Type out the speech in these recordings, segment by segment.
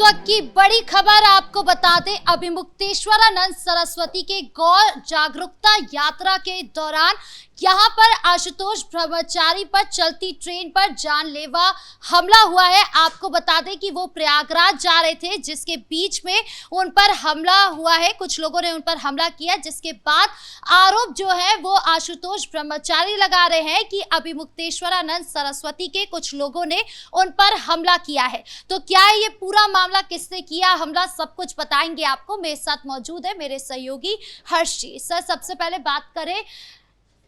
वक्त की बड़ी खबर आपको बता दें, अभिमुक्तेश्वरानंद सरस्वती के गौ जागरूकता यात्रा के दौरान यहाँ पर आशुतोष ब्रह्मचारी पर चलती ट्रेन पर जानलेवा हमला हुआ है। आपको बता दें कि वो प्रयागराज जा रहे थे, जिसके बीच में उन पर हमला हुआ है। कुछ लोगों ने उन पर हमला किया, जिसके बाद आरोप जो है वो आशुतोष ब्रह्मचारी लगा रहे हैं कि अभिमुक्तेश्वरानंद सरस्वती के कुछ लोगों ने उन पर हमला किया है। तो क्या है ये पूरा मामला, किसने किया हमला, सब कुछ बताएंगे आपको। मेरे साथ मौजूद है मेरे सहयोगी हर्ष जी। सर, सबसे पहले बात करें,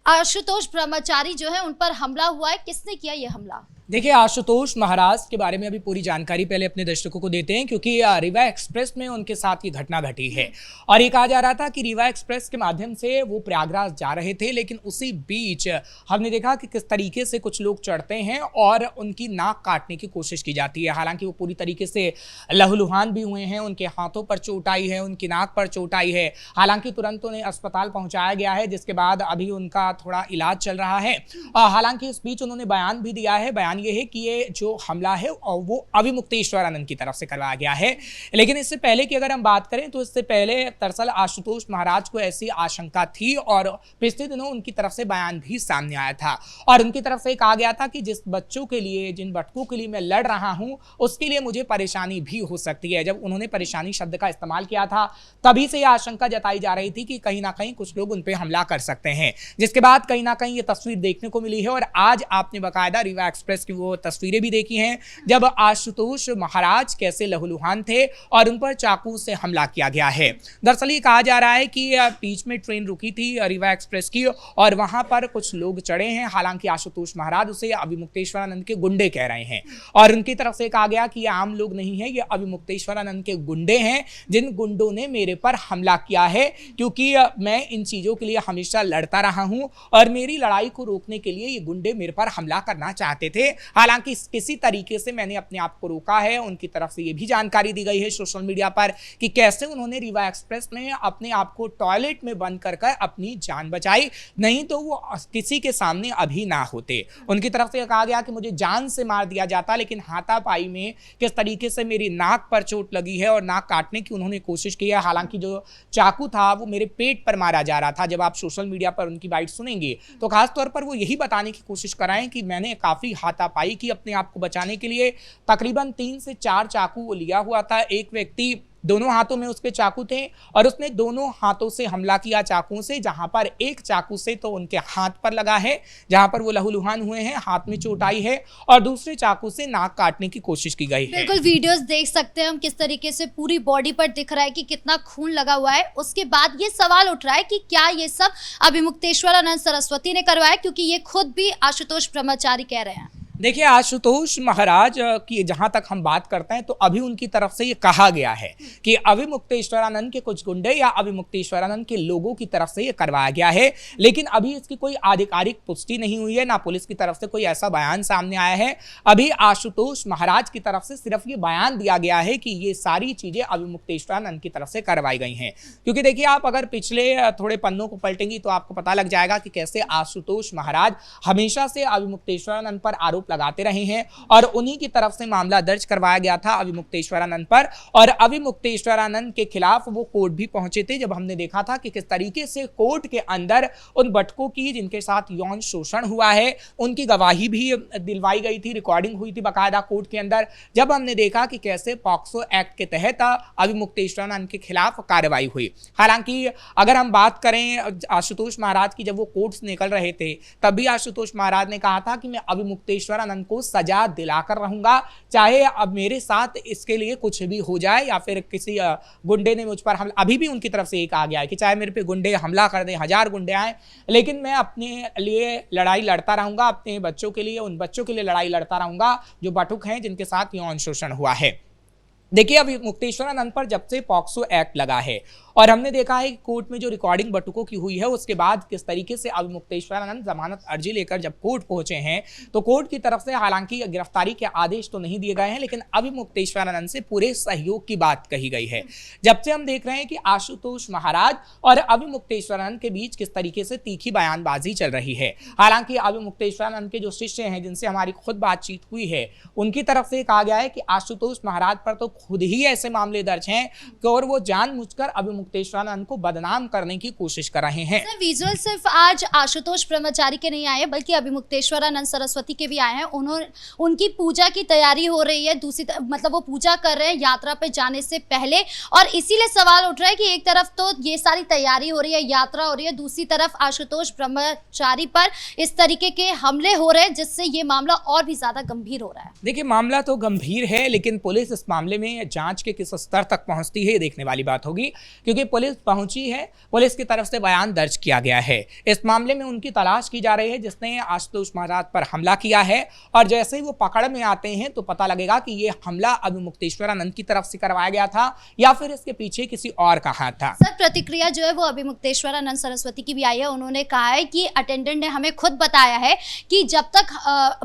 आशुतोष ब्रह्मचारी जो है उन पर हमला हुआ है, किसने किया ये हमला? देखिए, आशुतोष महाराज के बारे में अभी पूरी जानकारी पहले अपने दर्शकों को देते हैं, क्योंकि रीवा एक्सप्रेस में उनके साथ ये घटना घटी है। और ये कहा जा रहा था कि रीवा एक्सप्रेस के माध्यम से वो प्रयागराज जा रहे थे, लेकिन उसी बीच हमने देखा कि किस तरीके से कुछ लोग चढ़ते हैं और उनकी नाक काटने की कोशिश की जाती है। हालांकि वो पूरी तरीके से लहूलुहान भी हुए हैं, उनके हाथों पर चोट आई है, उनकी नाक पर चोट आई है। हालांकि तुरंत उन्हें अस्पताल पहुंचाया गया है, जिसके बाद अभी उनका थोड़ा इलाज चल रहा है। हालांकि इस बीच उन्होंने बयान भी दिया है। बयान ये है कि ये जो हमला है वो अभिमुक्तेश्वरानंद की तरफ से करवाया गया है। लेकिन इससे पहले की अगर हम बात करें तो इससे पहले दरअसल आशुतोष महाराज को ऐसी आशंका थी और पिछले दिनों उनकी तरफ से बयान भी सामने आया था और उनकी तरफ से कहा गया था कि जिस बच्चों के लिए, जिन बटकों के लिए मैं लड़ रहा हूं, उसके लिए मुझे परेशानी भी हो सकती है। जब उन्होंने परेशानी शब्द का इस्तेमाल किया था, तभी से यह आशंका जताई जा रही थी कि कहीं ना कहीं कुछ लोग उन पर हमला कर सकते हैं। जिसके बाद कहीं ना कहीं ये तस्वीर देखने को मिली है और आज आपने बाकायदा रीवा एक्सप्रेस की वो तस्वीरें भी देखी हैं, जब आशुतोष महाराज कैसे लहूलुहान थे और उन पर चाकू से हमला किया गया है। दरअसल ये कहा जा रहा है कि बीच में ट्रेन रुकी थी रीवा एक्सप्रेस की और वहां पर कुछ लोग चढ़े हैं। हालांकि आशुतोष महाराज उसे अभिमुक्तेश्वरानंद के गुंडे कह रहे हैं और उनकी तरफ से कहा गया कि ये आम लोग नहीं है, ये अभिमुक्तेश्वरानंद के गुंडे हैं, जिन गुंडों ने मेरे पर हमला किया है, क्योंकि मैं इन चीजों के लिए हमेशा लड़ता रहा हूं और मेरी लड़ाई को रोकने के लिए ये गुंडे मेरे पर हमला करना चाहते थे। हालांकि किसी तरीके से मैंने अपने आप को रोका है। उनकी तरफ से यह भी जानकारी दी गई है सोशल मीडिया पर कि कैसे उन्होंने रीवा एक्सप्रेस में अपने आप को टॉयलेट में बंद कर अपनी जान बचाई, नहीं तो वो किसी के सामने अभी ना होते। उनकी तरफ से कहा गया कि मुझे जान से मार दिया जाता, लेकिन हाथापाई में किस तरीके से मेरी नाक पर चोट लगी है और नाक काटने की उन्होंने कोशिश की है। हालांकि जो चाकू था वो मेरे पेट पर मारा जा रहा था। जब आप सोशल मीडिया पर उनकी बाइट सुनेंगे तो खासतौर पर वो यही बताने की कोशिश कर रहे हैं कि मैंने काफी हाथापाई की अपने आप को बचाने के लिए। तकरीबन 3 से 4 चाकू वो लिया हुआ था। एक व्यक्ति दोनों हाथों में उसके चाकू थे और उसने दोनों हाथों से हमला किया चाकू से, जहां पर एक चाकू से तो उनके हाथ पर लगा है, जहां पर वो लहूलुहान हुए हैं, हाथ में चोट आई है, और दूसरे चाकू से नाक काटने की कोशिश की गई है। बिल्कुल, वीडियोस देख सकते हैं हम किस तरीके से पूरी बॉडी पर दिख रहा है कि कितना खून लगा हुआ है। उसके बाद ये सवाल उठ रहा है कि क्या ये सब अभिमुक्तेश्वरानंद सरस्वती ने करवाया, क्योंकि ये खुद भी आशुतोष ब्रह्मचारी कह रहे हैं। देखिए, आशुतोष महाराज की जहां तक हम बात करते हैं तो अभी उनकी तरफ से ये कहा गया है कि अभिमुक्तेश्वरानंद के कुछ गुंडे या अभिमुक्तेश्वरानंद के लोगों की तरफ से ये करवाया गया है। लेकिन अभी इसकी कोई आधिकारिक पुष्टि नहीं हुई है, ना पुलिस की तरफ से कोई ऐसा बयान सामने आया है। अभी आशुतोष महाराज की तरफ से सिर्फ ये बयान दिया गया है कि ये सारी चीजें अभिमुक्तेश्वरानंद की तरफ से करवाई गई हैं। क्योंकि देखिए, आप अगर पिछले थोड़े पन्नों को पलटेंगी तो आपको पता लग जाएगा कि कैसे आशुतोष महाराज हमेशा से अभिमुक्तेश्वरानंद पर आरोप लगाते रहे हैं और उन्हीं की तरफ से मामला दर्ज करवाया गया था अभिमुक्तेश्वरानंद पर। और अभिमुक्तेश्वरानंद के खिलाफ वो कोर्ट भी पहुंचे थे, जब हमने देखा था कि किस तरीके से कोर्ट के अंदर उन बटकों की, जिनके साथ यौन शोषण हुआ है, उनकी गवाही भी दिलवाई गई थी, रिकॉर्डिंग हुई थी बाकायदा कोर्ट के अंदर। जब हमने देखा कि कैसे पॉक्सो एक्ट के तहत अभिमुक्तेश्वरानंद के खिलाफ कार्रवाई हुई। हालांकि अगर हम बात करें आशुतोष महाराज की, जब वो कोर्ट से निकल रहे थे तब भी आशुतोष महाराज ने कहा था कि मैं अभिमुक्तेश्वरानंद को सजा दिलाकर रहूंगा, चाहे अब मेरे साथ इसके लिए कुछ भी हो जाए या फिर किसी गुंडे ने मुझ पर हमला। अभी भी उनकी तरफ से ये कहा गया है कि चाहे मेरे पे गुंडे हमला कर दें, 1000 गुंडे आए, लेकिन मैं अपने लिए लड़ाई लड़ता रहूंगा, अपने बच्चों के लिए, उन बच्चों के लिए लड़ाई लड़ता रहूंगा जो बटुक हैं, जिनके साथ यौन शोषण हुआ है। देखिए, अभिमुक्तेश्वरानंद पर जब से पॉक्सो एक्ट लगा है और हमने देखा है कि कोर्ट में जो रिकॉर्डिंग बटुकों की हुई है उसके बाद किस तरीके से अभिमुक्तेश्वरानंद जमानत अर्जी लेकर जब कोर्ट पहुंचे हैं तो कोर्ट की तरफ से हालांकि गिरफ्तारी के आदेश तो नहीं दिए गए हैं, लेकिन अभिमुक्तेश्वरानंद से पूरे सहयोग की बात कही गई है। जब से हम देख रहे हैं कि आशुतोष महाराज और अभिमुक्तेश्वरानंद के बीच किस तरीके से तीखी बयानबाजी चल रही है। हालांकि अभिमुक्तेश्वरानंद के जो शिष्य हैं जिनसे हमारी खुद बातचीत हुई है उनकी तरफ से कहा गया है कि आशुतोष महाराज पर तो खुद ही ऐसे मामले दर्ज हैं और वो जानबूझकर अभिमुक्तेश्वरानंद को बदनाम करने की कोशिश कर रहे हैं। सर, विजुअल सिर्फ आज आशुतोष ब्रह्मचारी के नहीं आए बल्कि अभिमुक्तेश्वरानंद सरस्वती के भी आए हैं। उनकी पूजा की तैयारी हो रही है, मतलब वो पूजा कर रहे हैं यात्रा पे जाने से पहले, और इसीलिए सवाल उठ रहा है कि एक तरफ तो ये सारी तैयारी हो रही है, यात्रा हो रही है, दूसरी तरफ आशुतोष ब्रह्मचारी पर इस तरीके के हमले हो रहे हैं जिससे ये मामला और भी ज्यादा गंभीर हो रहा है। देखिए, मामला तो गंभीर है, लेकिन पुलिस इस मामले में जांच के किस स्तर तक पहुंचती है ये देखने वाली बात होगी, क्योंकि पुलिस पहुंची है, पुलिस की तरफ से बयान दर्ज किया गया है। इस मामले में उनकी तलाश की जा रही है जिसने आशुतोष महाराज पर हमला किया है, और जैसे ही वो पकड़ में आते हैं तो पता लगेगा कि ये हमला अभिमुक्तेश्वरानंद की तरफ से करवाया गया था या फिर इसके पीछे किसी और का हाथ था। सर, प्रतिक्रिया जो है वो अभिमुक्तेश्वरानंद सरस्वती की भी आई है। उन्होंने कहा है कि अटेंडेंट ने हमें खुद बताया है कि जब तक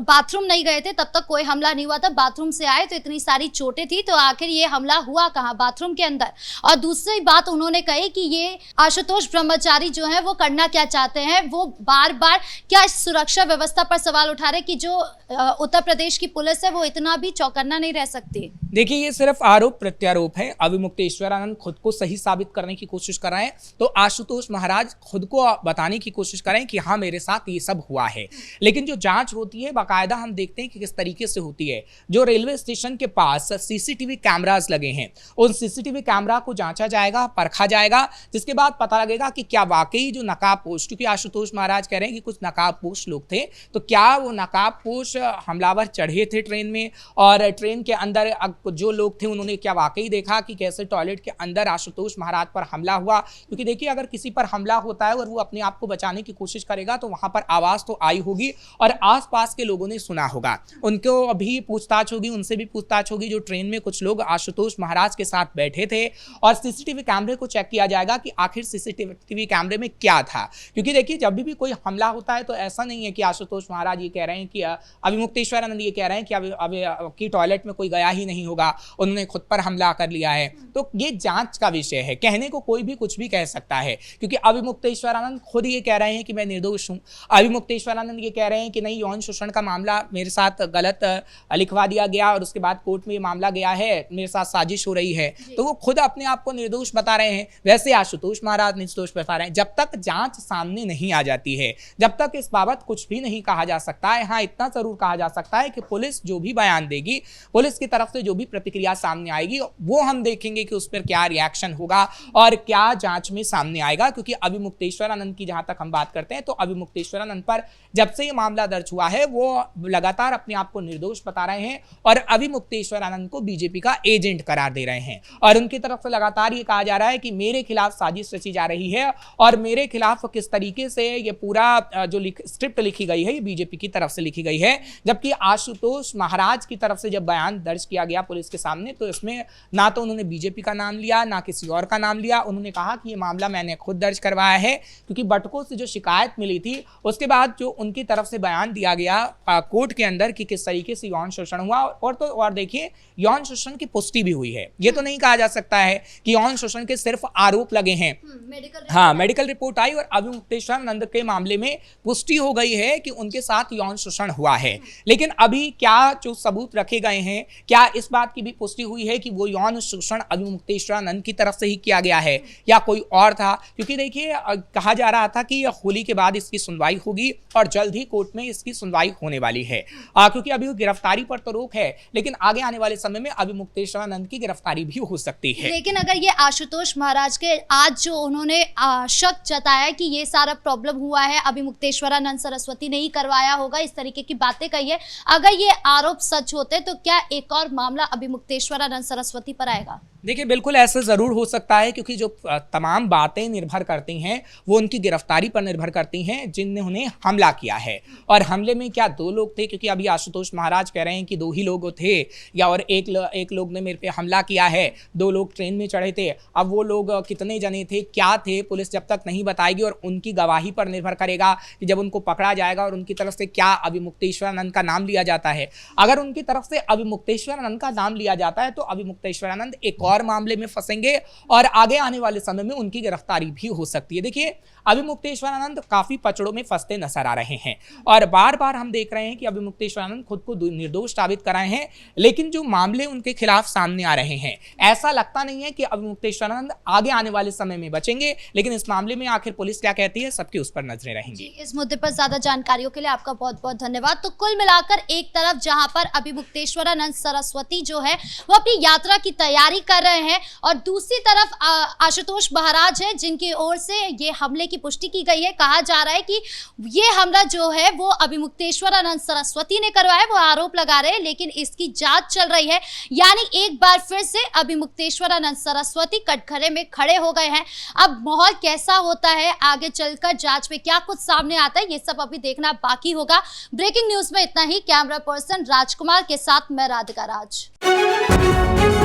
बाथरूम नहीं गए थे तब तक कोई हमला नहीं हुआ था, बाथरूम से आए तो इतनी सारी चोटें थी, तो आखिर ये हमला हुआ कहाँ? बाथरूम के अंदर। और दूसरी बात उन्होंने कही कि ये आशुतोष ब्रह्मचारी जो है वो करना क्या चाहते हैं, वो बार बार क्या सुरक्षा व्यवस्था पर सवाल उठा रहे कि जो उत्तर प्रदेश की पुलिस है वो इतना भी चौकन्ना नहीं रह सकती। देखिए, ये सिर्फ आरोप प्रत्यारोप है। अभिमुक्तेश्वरानंद खुद को सही साबित करने की कोशिश कर रहे हैं, तो आशुतोष महाराज खुद को बताने की कोशिश करें कि हाँ, मेरे साथ ये सब हुआ है। लेकिन जो जांच होती है बाकायदा हम देखते हैं कि किस तरीके से होती है। जो रेलवे स्टेशन के पास सीसीटीवी कैमरास लगे हैं, उन सीसीटीवी कैमरा को जांचा जाएगा, परखा जाएगा, जिसके बाद पता लगेगा कि क्या वाकई जो नकाबपोश, क्योंकि आशुतोष महाराज कह रहे हैं कि कुछ नकाबपोश लोग थे, तो क्या वो नकाबपोश हमलावर चढ़े थे ट्रेन में, और ट्रेन के अंदर जो लोग थे उन्होंने क्या वाकई देखा कि कैसे टॉयलेट के अंदर आशुतोष महाराज पर हमला हुआ? क्योंकि देखिए, अगर किसी पर हमला होता है और वो अपने आप को बचाने की कोशिश करेगा तो वहां पर आवाज तो आई होगी और आसपास के लोगों ने सुना होगा, उनको अभी पूछताछ होगी, उनसे भी पूछताछ होगी जो ट्रेन में कुछ लोग आशुतोष महाराज के साथ बैठे थे, और सीसीटीवी कैमरे को चेक किया जाएगा कि आखिर सीसीटीवी कैमरे में क्या था। क्योंकि देखिए, जब भी कोई हमला होता है तो ऐसा नहीं है कि आशुतोष महाराज ये कह रहे हैं कि अभिमुक्तेश्वरानंद ये कह रहे हैं कि अभी टॉयलेट में कोई गया ही नहीं होगा, उन्होंने खुद पर हमला कर लिया है। तो ये जांच का विषय है, कहने को कोई भी कुछ भी कह सकता है, क्योंकि अभिमुक्तेश्वरानंद खुद ये कह रहे हैं कि मैं निर्दोष हूं। अभिमुक्तेश्वरानंद ये कह रहे हैं कि नहीं, यौन शोषण का मामला मेरे साथ गलत लिखवा दिया गया और उसके बाद कोर्ट में ये मामला गया है, मेरे साथ साजिश हो रही है, तो वो खुद अपने आप को निर्दोष बता रहे हैं। वैसे आशुतोष महाराज निर्दोष बता रहे हैं। जब तक जांच सामने नहीं आ जाती है, जब तक इस बाबत कुछ भी नहीं कहा जा सकता है। हाँ, इतना जरूर कहा जा सकता है कि पुलिस जो भी बयान देगी, पुलिस की तरफ से जो भी प्रतिक्रिया सामने आएगी, वो हम देखेंगे कि उस पर क्या रिएक्शन होगा और क्या जांच में सामने आएगा। क्योंकि अभिमुक्तेश्वरानंद की जहां तक हम बात करते हैं तो अभिमुक्तेश्वरानंद पर जब से ये मामला दर्ज हुआ है वो लगातार अपने आप को निर्दोष बता रहे हैं और अभिमुक्तेश्वरानंद को बीजेपी का एजेंट करार दे रहे हैं, और उनकी तरफ से लगातार ये कहा जा रहा है कि मेरे खिलाफ साजिश रची जा रही है और मेरे खिलाफ किस तरीके से ये पूरा जो स्क्रिप्ट लिखी गई है ये बीजेपी की तरफ से लिखी गई है। जबकि आशुतोष महाराज की तरफ से जब बयान दर्ज किया गया पुलिस के सामने तो इसमें ना तो उन्होंने बीजेपी का नाम लिया ना किसी और का नाम लिया। उन्होंने कहा कि ये मामला मैंने खुद दर्ज करवाया है, क्योंकि बटुकों से जो शिकायत मिली थी उसके बाद जो उनकी तरफ से बयान दिया गया कोर्ट के अंदर कि किस तरीके से यौन शोषण हुआ, और देखिए यौन शोषण की पुष्टि भी हुई है। ये तो नहीं कहा जा सकता है कि यौन शोषण के सिर्फ आरोप लगे हैं। मेडिकल रिपोर्ट आई और अभिमुक्तेश्वरानंद के मामले में पुष्टि हो गई है कि उनके साथ यौन शोषण हुआ है। लेकिन अभी क्या जो सबूत रखे गए हैं, क्या इस बात की भी पुष्टि हुई है कि वो यौन शोषण अभिमुक्तेश्वरानंद की तरफ से ही किया गया है या कोई और था? क्योंकि देखिए, कहा जा रहा था कि होली के बाद इसकी सुनवाई होगी और जल्द ही कोर्ट में इसकी सुनवाई होने वाली है, क्योंकि अभी गिरफ्तारी पर तो रोक है, लेकिन आगे आने वाले समय में अभिमुक्तेश्वरानंद की गिरफ्तारी भी हो सकती है। लेकिन अगर ये आशुतोष महाराज के आज जो उन्होंने शक जताया कि ये सारा प्रॉब्लम हुआ है, अभिमुक्तेश्वरानंद सरस्वती ने ही करवाया होगा, इस तरीके की बातें कही है, अगर ये आरोप सच होते तो क्या एक और मामला अभिमुक्तेश्वरानंद सरस्वती पर आएगा? देखिए बिल्कुल ऐसा ज़रूर हो सकता है, क्योंकि जो तमाम बातें निर्भर करती हैं वो उनकी गिरफ्तारी पर निर्भर करती हैं जिन्होंने हमला किया है। और हमले में क्या 2 लोग थे, क्योंकि अभी आशुतोष महाराज कह रहे हैं कि 2 ही लोग थे, या और एक लोग ने मेरे पे हमला किया है, 2 लोग ट्रेन में चढ़े थे। अब वो लोग कितने जने थे, क्या थे, पुलिस जब तक नहीं बताएगी, और उनकी गवाही पर निर्भर करेगा कि जब उनको पकड़ा जाएगा और उनकी तरफ से क्या अभिमुक्तेश्वरानंद का नाम लिया जाता है। अगर उनकी तरफ से अभिमुक्तेश्वरानंद का नाम लिया जाता है तो अभिमुक्तेश्वरानंद एक और मामले में फंसेंगे और आगे आने वाले समय में उनकी गिरफ्तारी भी हो सकती है। देखिए अभिमुक्तेश्वरानंद काफी पचड़ों में फंसते नजर आ रहे हैं और बार बार हम देख रहे हैं कि अभिमुक्तेश्वरानंद खुद को निर्दोष साबित कराए हैं, लेकिन जो मामले उनके खिलाफ सामने आ रहे हैं ऐसा लगता नहीं है कि अभिमुक्तेश्वरानंद आगे आने वाले समय में बचेंगे। लेकिन इस मामले में आखिर पुलिस क्या कहती है, सबकी उस पर नजरें रहेंगी। इस मुद्दे पर ज्यादा जानकारियों के लिए आपका बहुत बहुत धन्यवाद। तो कुल मिलाकर एक तरफ जहां पर अभिमुक्तेश्वरानंद सरस्वती जो है वो अपनी यात्रा की तैयारी कर रहे हैं और दूसरी तरफ आशुतोष महाराज है जिनकी ओर से ये हमले की पुष्टि की गई है। कहा जा रहा है कि ये हमला जो है वो अभिमुक्तेश्वरानंद सरस्वती ने करवाया, वो आरोप लगा रहे हैं, लेकिन इसकी जांच चल रही है। यानी एक बार फिर से अभिमुक्तेश्वरानंद सरस्वती कटघरे में खड़े हो गए हैं। अब माहौल कैसा होता है, आगे चलकर जांच में क्या कुछ सामने आता है, ये सब अभी देखना बाकी होगा। ब्रेकिंग न्यूज में इतना ही। कैमरा पर्सन राजकुमार के साथ मैं राधिका राज।